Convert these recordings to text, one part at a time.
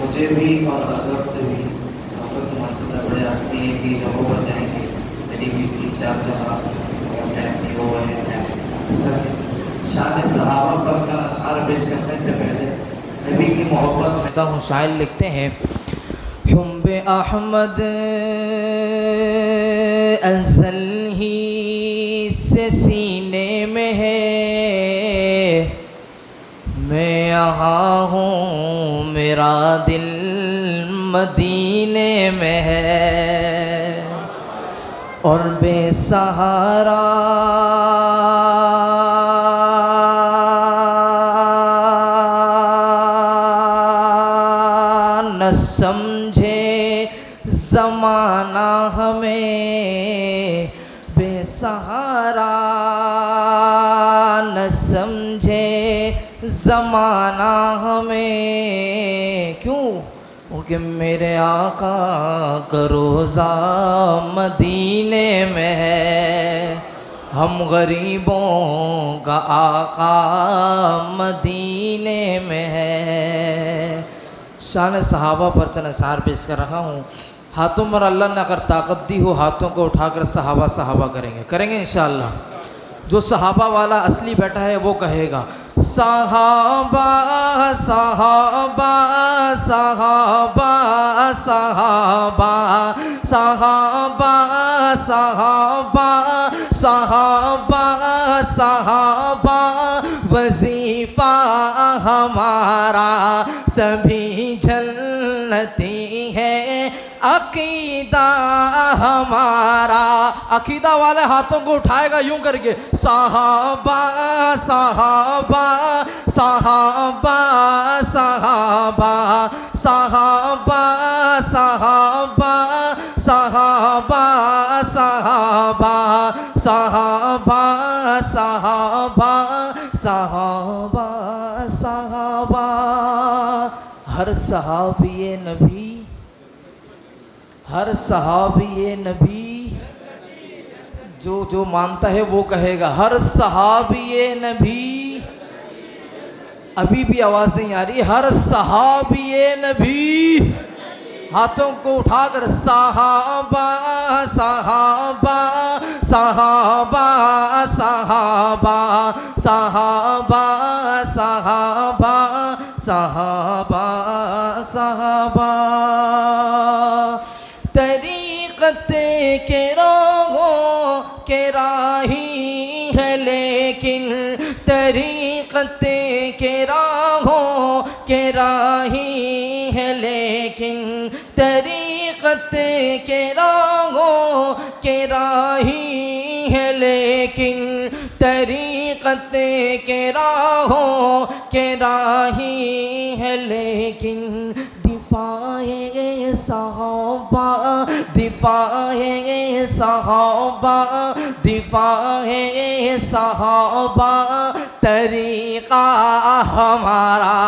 मुझे भी और अदरत भी हजरत मसला बड़े आती है कि जब वो जाएंगे मेरी भी 3-4 जगह और टाइम थी वो है शान सहाबा पर का अशार पेश करने से पहले नबी की मोहब्बत में हूँ। शायर लिखते हैं हुम्बे अहमद अज़ल ही से सीने में है, मैं यहाँ हूँ मेरा दिल मदीने में है, और बेसहारा न समझे ज़माना हमें, बेसहारा न समझे ज़माना हमें। क्यों? क्योंकि मेरे आका का रोज़ा मदीने में है, हम गरीबों का आका मदीने में है। शान सहाबा पर चंद अशार पेश कर रहा हूँ। हाथों पर अल्लाह ने अगर ताकत दी हो, हाथों को उठाकर सहाबा सहाबा करेंगे इंशाअल्लाह। जो सहाबा वाला असली बैठा है वो कहेगा सहाबा सहाबा सहाबा सहाबा सहाबा सहाबा सहाबा सहाबा, वजीफा हमारा सभी जन्नती है, अकीदा हमारा। अकीदा वाले हाथों को उठाएगा यूं करके सहाबा सहाबा सहाबा सहाबा सहाबा सहाबा सहाबा सहाबा सहाबा सहाबा सहाबा सहाबा। हर सहाबी नबी, हर सहाबी नबी जो मानता है वो कहेगा हर सहाबी नबी। अभी भी आवाज़ नहीं आ रही। हर सहाबी नबी, हाथों को उठाकर सहाबा सहाबा सहाबा सहाबा सहाबा सहाबा सहाबा सहाबा। तरीक़ते के राहों के राही है लेकिन, तरीक़ते के राहों के राही है लेकिन, तरीक़ते के राहों के राही है लेकिन, तरीक़ते के राहों के राही है लेकिन। दिफाए सहाबा दिफाए सहाबा दिफाए सहाबा, तरीक़ा हमारा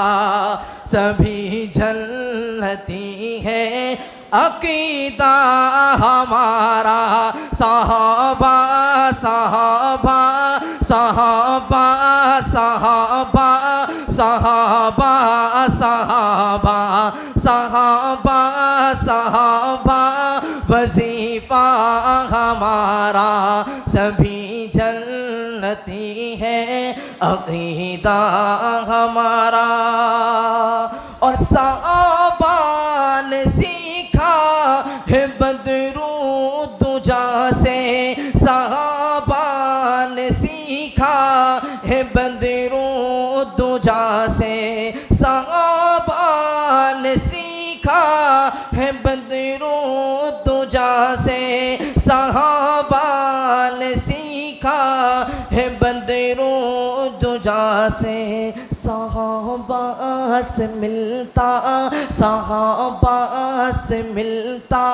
सभी जन्नती है, अकीदा हमारा सहाबा सहाबा सहाबा सहाबा सहाबा सहाबा सहाबा सहाबा, वजीफा हमारा सभी जन्नती है, अकीदा हमारा। और सहाबा ने सीखा है बदरूदुजा से, सहाबा ने सीखा है बदरूदुजा से, सहाबा ने सीखा है बदरूदुजा से, सहाबा ने सीखा है बदरूदुजा से। सहाबा से मिलता सहाबा से मिलता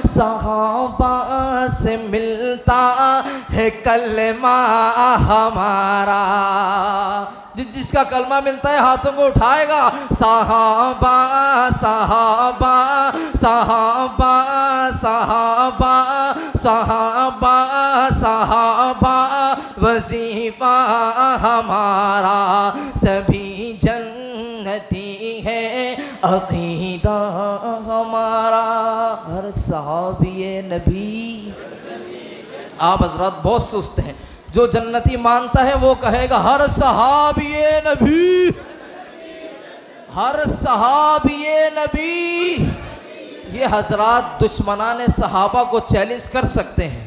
सहाबा से मिलता है कलमा हमारा। जिसका कलमा मिलता है हाथों को उठाएगा। सहाबा सहाबा सहाबा सहाबा सहाबा सहाबा वजीफा हमारा सभी जन्नती है अकीदा हमारा। हर सहाबी नबी। आप हजरत बहुत सुस्त हैं, जो जन्नती मानता है वो कहेगा हर सहाबी नबी, हर सहाबी नबी। ये हजरत दुश्मनाने सहाबा को चैलेंज कर सकते हैं।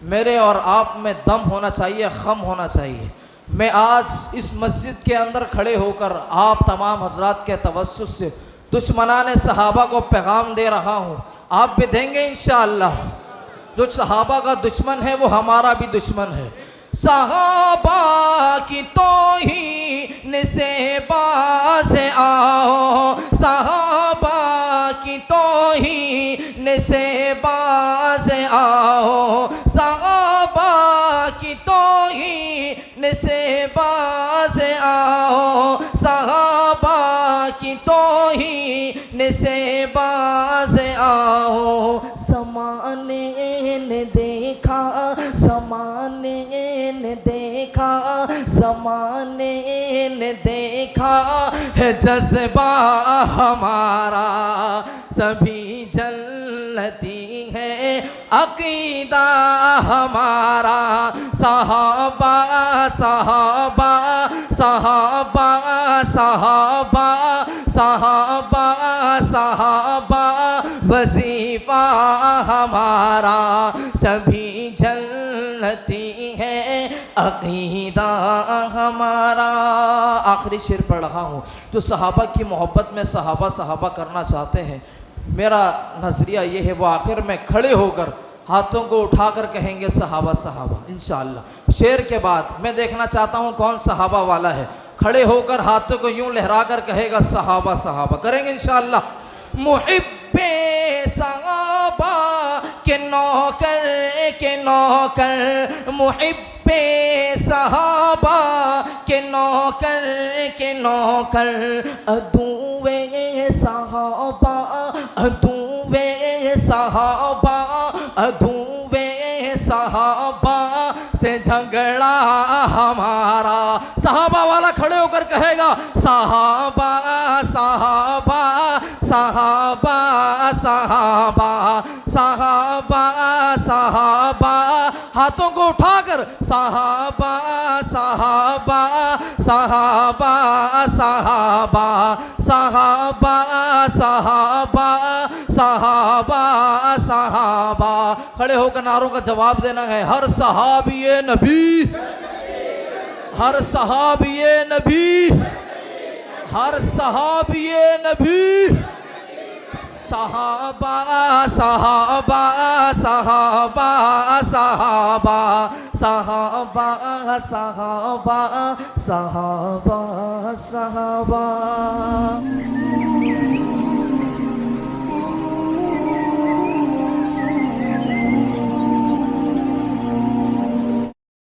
मेरे और आप में दम होना चाहिए, खम होना चाहिए। मैं आज इस मस्जिद के अंदर खड़े होकर आप तमाम हजरात के तवस्सुस से दुश्मनाने सहाबा को पैगाम दे रहा हूँ। आप भी देंगे इंशाअल्लाह। जो सहाबा का दुश्मन है वो हमारा भी दुश्मन है। सहाबा की तौहीन से बाज आओ, सहाबा की तौहीन से बाज आओ, सहाबा की तौहीन से बाज आओ, सहाबा की तौहीन से बाज आओ। ज़माने ने देखा, ज़माने ने देखा, ज़माने ने देखा है जज्बा हमारा सभी जन्नती है अकीदा हमारा। सहाबा सहाबा सहाबा सहाबा सहाबा सहाबा वजीफा हमारा सभी जन्नती है अकीदा हमारा। आखिरी शेर पढ़ रहा हूँ। जो सहाबा की मोहब्बत में सहाबा सहाबा करना चाहते हैं, मेरा नज़रिया ये है वो आखिर में खड़े होकर हाथों को उठाकर कहेंगे सहाबा सहाबा इंशाअल्लाह। शेर के बाद मैं देखना चाहता हूँ कौन सहाबा वाला है, खड़े होकर हाथों को यूं लहरा कर कहेगा सहाबा सहाबा। करेंगे इंशाअल्लाह। मुहिब्बे सहाबा के नौकर, मुहिब्बे सहाबा के नौकर, अदुवे सहाबा अदुवे सहाबा अदुवे सहाबा से झगड़ा हमारा। सहाबा वाला खड़े होकर कहेगा सहाबा सहाबा सहाबा सहाबा सहाबा सहाबा। हाथों को उठाकर सहाबा सहाबा सहाबा सहाबा सहाबा सहाबा सहाबा सहाबा। खड़े होकर नारों का जवाब देना है। हर सहाबी नबी, हर सहाबी नबी, हर सहाबी नबी। सहाबा सहाबा सहाबा सहाबा सहाबा सहाबा सहाबा सहाबा।